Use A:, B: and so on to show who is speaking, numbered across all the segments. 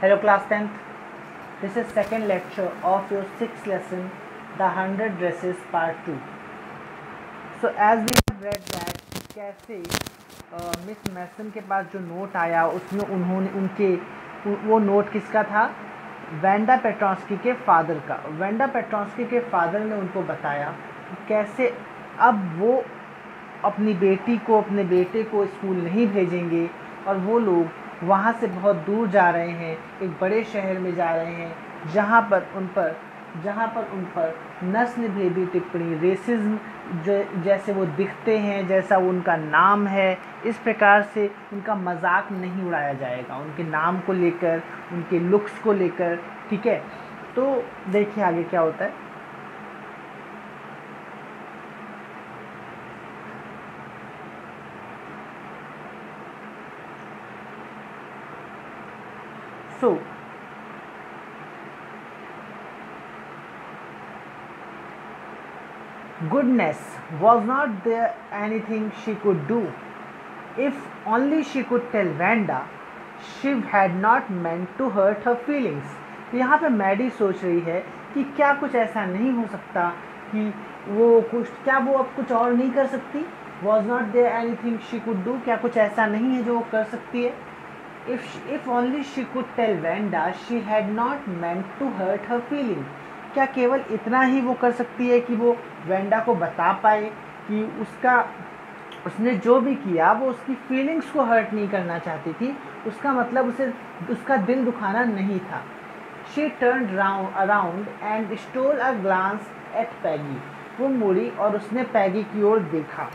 A: Hello class 10th. This is second lecture of your 6th lesson, The 100 Dresses Part 2. So as we have read that कैसे miss मैसन के पास जो note आया उसमें उन्होंने वो note किसका था? वेंडा पेट्रोंस्की के फादर का। वेंडा पेट्रोंस्की के फादर ने उनको बताया कि कैसे अब वो अपनी बेटी को अपने बेटे को स्कूल नहीं भेजेंगे और वो लोग वहाँ से बहुत दूर जा रहे हैं, एक बड़े शहर में जा रहे हैं जहाँ पर उन पर नस्ल भेदी टिप्पणी, रेसिज्म जैसे वो दिखते हैं, जैसा उनका नाम है, इस प्रकार से उनका मजाक नहीं उड़ाया जाएगा, उनके नाम को लेकर, उनके लुक्स को लेकर। ठीक है, तो देखिए आगे क्या होता है। So, goodness, was not there anything she could do? If only she could tell Wanda, she had not meant to hurt her feelings. यहाँ पे मैडी सोच रही है कि क्या कुछ ऐसा नहीं हो सकता कि क्या वो अब कुछ और नहीं कर सकती? Was not there anything she could do? क्या कुछ ऐसा नहीं है जो वो कर सकती है? If only she could tell Wanda, she had not meant to hurt her feeling. क्या केवल इतना ही वो कर सकती है कि वो वेंडा को बता पाए कि उसने जो भी किया वो उसकी फीलिंग्स को हर्ट नहीं करना चाहती थी, उसका मतलब उसका दिल दुखाना नहीं था। She turned around and stole a glance at Peggy. वो मुड़ी और उसने पैगी की ओर देखा।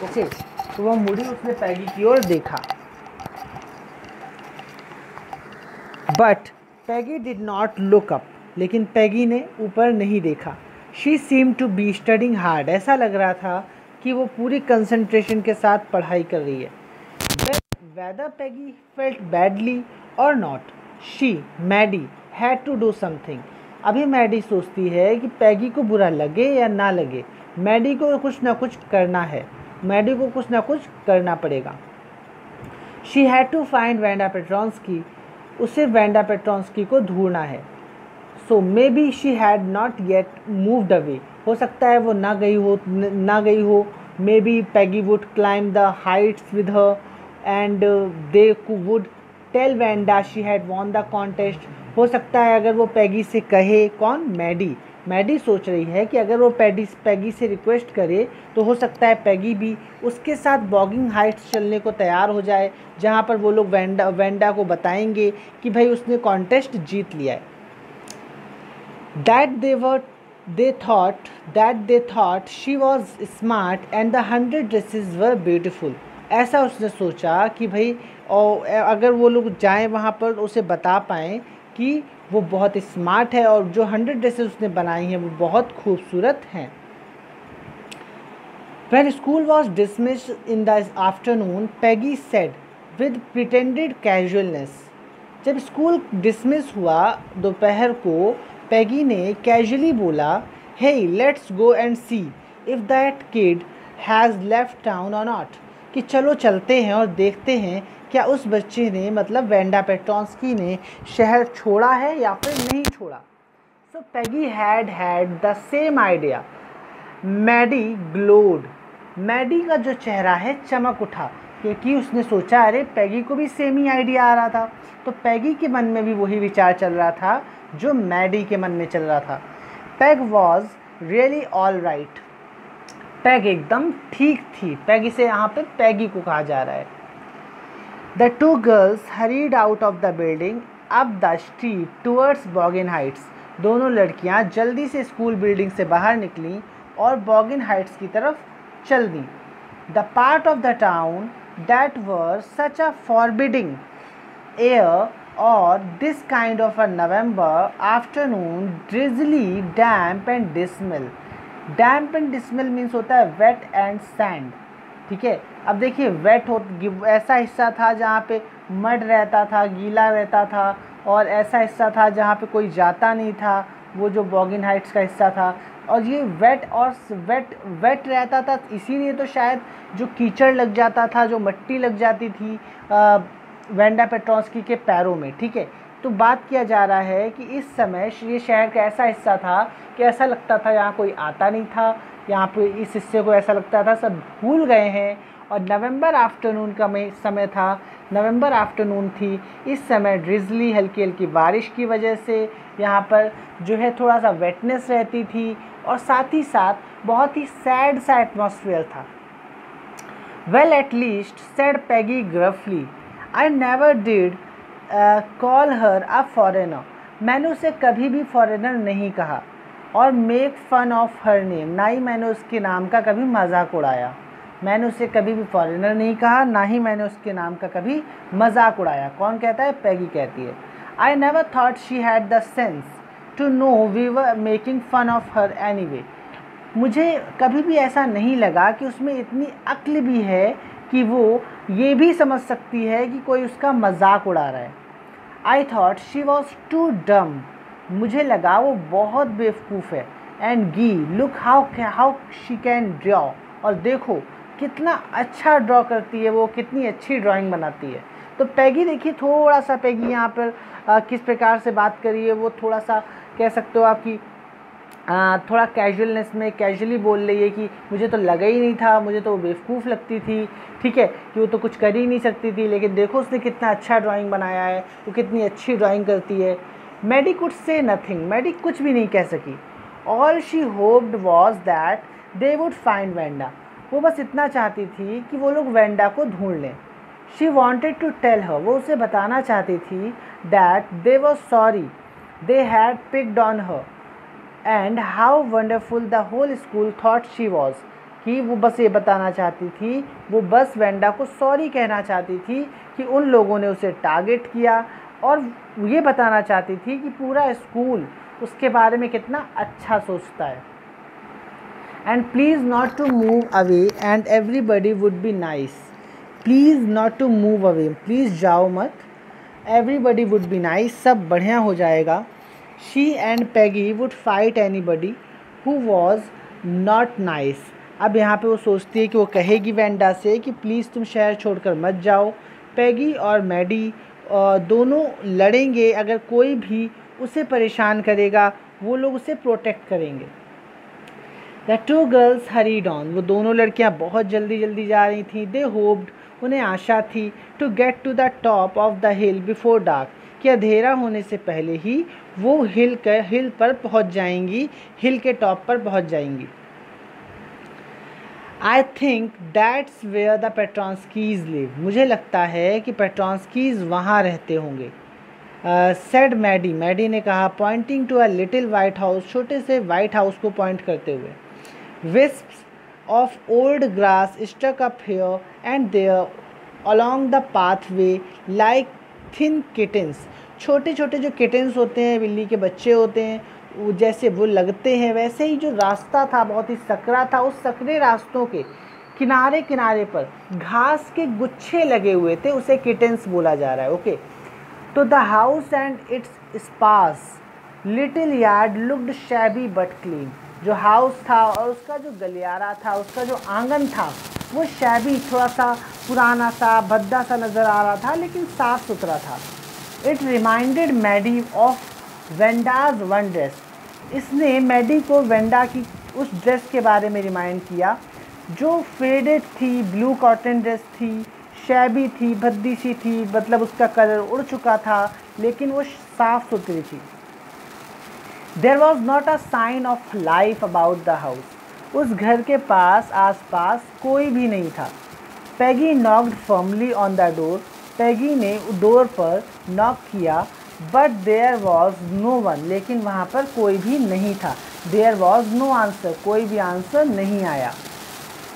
A: ओके, तो वो मुड़ी, उसने पैगी की ओर देखा। But Peggy did not look up, लेकिन पैगी ने ऊपर नहीं देखा। She seem to be studying hard, ऐसा लग रहा था कि वो पूरी कंसंट्रेशन के साथ पढ़ाई कर रही है। Whether Peggy felt badly or not, she Maddy had to do something. अभी मैडी सोचती है कि पैगी को बुरा लगे या ना लगे, मैडी को कुछ ना कुछ करना है, मैडी को कुछ ना कुछ करना पड़ेगा। She had to find Wanda Petronski, उसे वेंडा पेट्रोंस्की को ढूंढना है। So maybe she had not yet moved away, हो सकता है वो ना गई हो। Maybe Peggy would climb the heights with her and they would tell Wanda she had won the contest. हो सकता है अगर वो पैगी से कहे, कौन? मैडी सोच रही है कि अगर वो पैगी से रिक्वेस्ट करे तो हो सकता है पैगी भी उसके साथ बॉगिंग हाइट्स चलने को तैयार हो जाए, जहाँ पर वो लोग वेंडा को बताएंगे कि भाई उसने कॉन्टेस्ट जीत लिया है। They thought she was smart and the 100 dresses were beautiful. ऐसा उसने सोचा कि भाई अगर वो लोग जाएं वहाँ पर उसे बता पाएँ कि वो बहुत स्मार्ट है और जो 100 ड्रेसेस उसने बनाई हैं वो बहुत खूबसूरत हैं। When school was dismissed in the afternoon, Peggy said with pretended casualness. जब स्कूल डिसमिस हुआ दोपहर को, पैगी ने कैजुअली बोला, hey, let's go and see if that kid has left town or not. कि चलो चलते हैं और देखते हैं क्या उस बच्चे ने, मतलब वेंडा पेट्रोंस्की ने, शहर छोड़ा है या फिर नहीं छोड़ा। So Peggy had the same idea. Maddy glowed, Maddy का जो चेहरा है चमक उठा, क्योंकि उसने सोचा अरे पैगी को भी सेम ही आइडिया आ रहा था। तो पैगी के मन में भी वही विचार चल रहा था जो मैडी के मन में चल रहा था। Peg was really all right, peg एकदम ठीक थी। पैगी से यहाँ पे पैगी को कहा जा रहा है। The two girls hurried out of the building up the street towards Boggins Heights. दोनों लड़कियाँ जल्दी से स्कूल बिल्डिंग से बाहर निकलीं और बॉगिन हाइट्स की तरफ चल दी। The part of the town that were such a forbidding air और this kind of a November afternoon drizzly damp and dismal. Damp and dismal means होता है वेट एंड सैंड। ठीक है, अब देखिए वेट ऐसा हिस्सा था जहाँ पे मड रहता था, गीला रहता था, और ऐसा हिस्सा था जहाँ पे कोई जाता नहीं था, वो जो बॉगिन हाइट्स का हिस्सा था। और ये वेट रहता था, इसीलिए तो शायद जो कीचड़ लग जाता था, जो मट्टी लग जाती थी वेंडा पेट्रोंस्की के पैरों में, ठीक है। तो बात किया जा रहा है कि इस समय ये शहर का ऐसा हिस्सा था कि ऐसा लगता था यहाँ कोई आता नहीं था, यहाँ पे इस हिस्से को ऐसा लगता था सब भूल गए हैं। और नवंबर आफ्टरनून का समय था, नवंबर आफ्टरनून थी। इस समय ड्रिजली हल्की हल्की बारिश की वजह से यहाँ पर जो है थोड़ा सा वेटनेस रहती थी, और साथ ही साथ बहुत ही सैड सा एटमॉस्फेयर था। Well at least said Peggy gruffly, I never did call her a foreigner, मैंने उसे कभी भी फॉरेनर नहीं कहा, और make fun of her name, ना ही मैंने उसके नाम का कभी मजाक उड़ाया। मैंने उसे कभी भी फॉरेनर नहीं कहा, ना ही मैंने उसके नाम का कभी मजाक उड़ाया। कौन कहता है? पैगी कहती है। I never thought she had the sense to know we were making fun of her anyway, मुझे कभी भी ऐसा नहीं लगा कि उसमें इतनी अक्ल भी है कि वो ये भी समझ सकती है कि कोई उसका मजाक उड़ा रहा है। I thought she was too dumb, मुझे लगा वो बहुत बेवकूफ़ है। And gee look how she can draw, और देखो कितना अच्छा ड्रॉ करती है वो, कितनी अच्छी ड्राइंग बनाती है। तो पैगी देखिए, थोड़ा सा पैगी यहाँ पर किस प्रकार से बात करी है, वो थोड़ा सा कह सकते हो आपकी थोड़ा कैजुअलनेस में कैजुअली बोल रही है कि मुझे तो लगा ही नहीं था, मुझे तो वो बेवकूफ़ लगती थी, ठीक है, कि वो तो कुछ कर ही नहीं सकती थी, लेकिन देखो उसने कितना अच्छा ड्राइंग बनाया है, वो कितनी अच्छी ड्राइंग करती है। Maddie could say nothing, Maddie कुछ भी नहीं कह सकी। All she hoped was that they would find Wanda, वो बस इतना चाहती थी कि वो लोग वेंडा को ढूंढ लें। She wanted to tell her, वो उसे बताना चाहती थी that they was sorry they had picked on her and how wonderful the whole school thought she was, कि वो बस ये बताना चाहती थी, वो बस वेंडा को सॉरी कहना चाहती थी कि उन लोगों ने उसे टारगेट किया, और ये बताना चाहती थी कि पूरा स्कूल उसके बारे में कितना अच्छा सोचता है। And please not to move away and everybody would be nice, please not to move away, please जाओ मत, एवरीबडी वुड बी नाइस, सब बढ़िया हो जाएगा। She and Peggy would fight anybody who was not nice, अब यहाँ पे वो सोचती है कि वो कहेगी वेंडा से कि प्लीज़ तुम शहर छोड़कर मत जाओ। पैगी और मैडी दोनों लड़ेंगे, अगर कोई भी उसे परेशान करेगा वो लोग उसे प्रोटेक्ट करेंगे। The two girls hurried on, वो दोनों लड़कियाँ बहुत जल्दी जल्दी जा रही थीं। दे होप्ड, उन्हें आशा थी, to get to the top of the hill before dark, कि अंधेरा होने से पहले ही वो हिल पर पहुँच जाएंगी, हिल के टॉप पर पहुँच जाएंगी। I think that's where the Petronskis live, मुझे लगता है कि पेट्रोंस्कीज वहाँ रहते होंगे। सेड मैडी, मैडी ने कहा, pointing to a little white house, छोटे से वाइट हाउस को पॉइंट करते हुए। Wisps of old grass stuck up here and there along the pathway like thin kittens, छोटे छोटे जो किटन्स होते हैं, बिल्ली के बच्चे होते हैं, वो जैसे वो लगते हैं, वैसे ही जो रास्ता था बहुत ही सकरा था, उस सकरे रास्तों के किनारे किनारे पर घास के गुच्छे लगे हुए थे, उसे किटन्स बोला जा रहा है। ओके, तो the house and its sparse little yard looked shabby but clean, जो हाउस था और उसका जो गलियारा था, उसका जो आंगन था, वो शैबी, थोड़ा सा पुराना सा भद्दा सा नज़र आ रहा था, लेकिन साफ़ सुथरा था। It reminded Maddie of Wanda's one dress, इसने मैडी को वेंडा की उस ड्रेस के बारे में रिमाइंड किया जो फेडेड थी, ब्लू कॉटन ड्रेस थी, शैबी थी, भद्दी सी थी, मतलब उसका कलर उड़ चुका था, लेकिन वो साफ़ सुथरी थी। There was not a sign of life about the house, उस घर के पास आसपास कोई भी नहीं था। Peggy knocked firmly on the door, Peggy ने डोर पर नॉक किया, but there was no one, लेकिन वहाँ पर कोई भी नहीं था। देयर वॉज नो आंसर, कोई भी आंसर नहीं आया।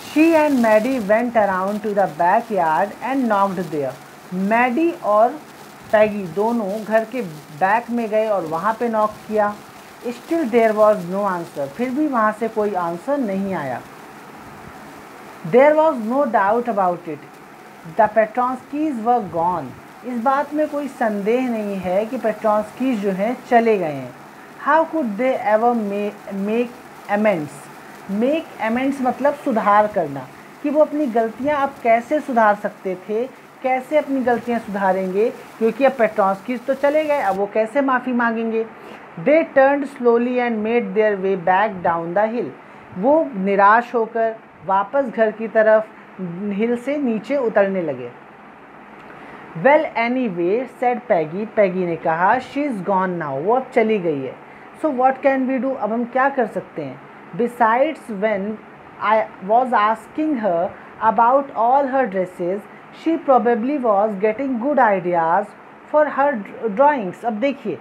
A: She and Maddie went around to the back yard and knocked there, Maddie और पैगी दोनों घर के बैक में गए और वहाँ पे नॉक किया। Still there was no answer, फिर भी वहाँ से कोई आंसर नहीं आया। There was no doubt about it, the Petronskis were gone, इस बात में कोई संदेह नहीं है कि पेट्रोंस्कीज जो हैं चले गए हैं। How could they ever make amends, make amends मतलब सुधार करना, कि वो अपनी गलतियाँ अब कैसे सुधार सकते थे कैसे अपनी गलतियाँ सुधारेंगे, क्योंकि अब पेट्रॉन्स्की तो चले गए, अब वो कैसे माफ़ी मांगेंगे। दे turned slowly and made their way back down the हिल। वो निराश होकर वापस घर की तरफ हिल से नीचे उतरने लगे। वेल एनीवे सेड पैगी, पैगी ने कहा, शी इज़ गॉन नाउ, वो अब चली गई है। So what can we do, अब हम क्या कर सकते हैं। Besides when I was asking her about all her dresses she probably was getting good ideas for her drawings. अब देखिए,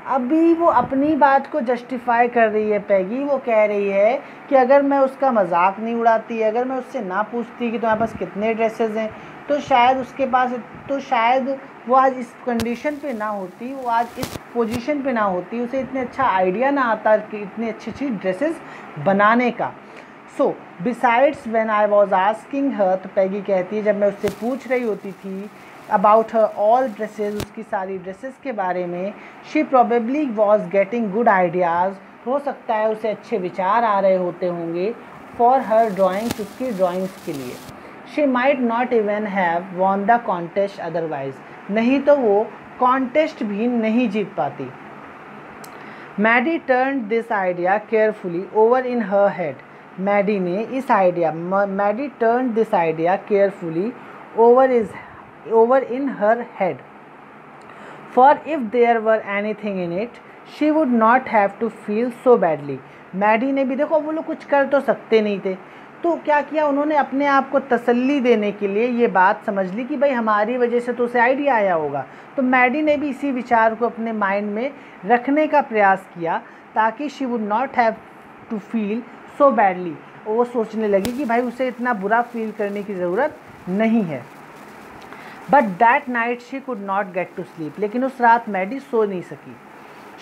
A: अभी वो अपनी बात को जस्टिफाई कर रही है पैगी। वो कह रही है कि अगर मैं उसका मजाक नहीं उड़ाती, अगर मैं उससे ना पूछती कि तुम्हारे पास कितने ड्रेसेस हैं, तो शायद उसके पास, तो शायद वो आज इस कंडीशन पे ना होती, वो आज इस पोजीशन पे ना होती, उसे इतने अच्छा आइडिया ना आता कि इतनी अच्छी अच्छी ड्रेसेस बनाने का। So besides when I was asking हर, तो पैगी कहती है जब मैं उससे पूछ रही होती थी अबाउट हर ऑल ड्रेसेस, उसकी सारी ड्रेसेस के बारे में, she probably was getting good ideas, हो सकता है उसे अच्छे विचार आ रहे होते होंगे, फॉर हर ड्राइंग्स, उसकी ड्राइंग्स के लिए। She might not even have won the contest otherwise, नहीं तो वो कॉन्टेस्ट भी नहीं जीत पाती। Maddie turn this idea carefully over in her head, Maddie ने इस idea, Maddie turn this idea carefully over in her head, for if there were anything in it she would not have to feel so badly। Maddie ने भी, देखो वो लोग कुछ कर तो सकते नहीं थे, तो क्या किया उन्होंने, अपने आप को तसल्ली देने के लिए ये बात समझ ली कि भाई हमारी वजह से तो उसे आइडिया आया होगा, तो मैडी ने भी इसी विचार को अपने माइंड में रखने का प्रयास किया ताकि she would not have to feel so badly. वो सोचने लगी कि भाई उसे इतना बुरा फील करने की ज़रूरत नहीं है। But that night she could not get to sleep, लेकिन उस रात मैडी सो नहीं सकी।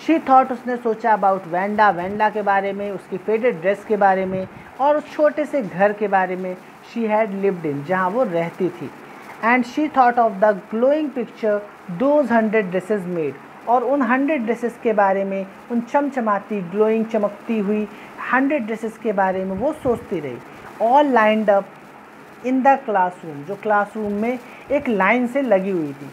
A: शी थॉट, उसने सोचा अबाउट वेंडा, वेंडा के बारे में, उसकी फेवरेट ड्रेस के बारे में, और उस छोटे से घर के बारे में शी हैड लिव्ड इन, जहाँ वो रहती थी। And she thought of the glowing picture those 100 dresses made, और उन 100 ड्रेसेस के बारे में, उन चमचमाती ग्लोइंग चमकती हुई 100 ड्रेसेस के बारे में वो सोचती रही। All lined up in the classroom, जो क्लासरूम में एक लाइन से लगी हुई थी।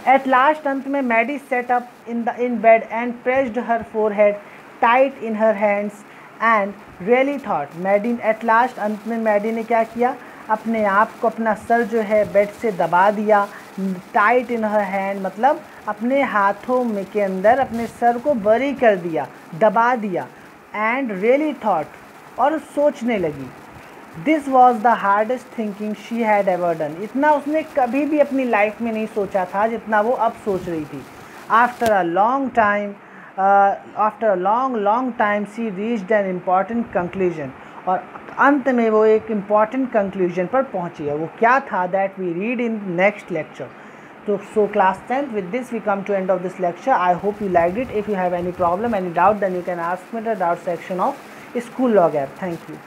A: एट लास्ट, अंत में Maddie sat up in bed and pressed her forehead tight in her hands and really thought, Maddie at last, अंत में मैडी ने क्या किया, अपने आप को, अपना सर जो है बेड से दबा दिया। टाइट इन हर हैंड मतलब अपने हाथों में के अंदर अपने सर को बरी कर दिया, दबा दिया। एंड रियली थॉट, और सोचने लगी। This was the hardest thinking she had ever done, इतना उसने कभी भी अपनी लाइफ में नहीं सोचा था जितना वो अब सोच रही थी। After a long time she reached an important conclusion, और अंत में वो एक इम्पॉर्टेंट कंक्लूजन पर पहुंची है। वो क्या था, that we read in next lecture. So class 10th, with this we come to end of this lecture. I hope you liked it. If you have any problem, any doubt, then you can ask me in the doubt section of School Log app. Thank you.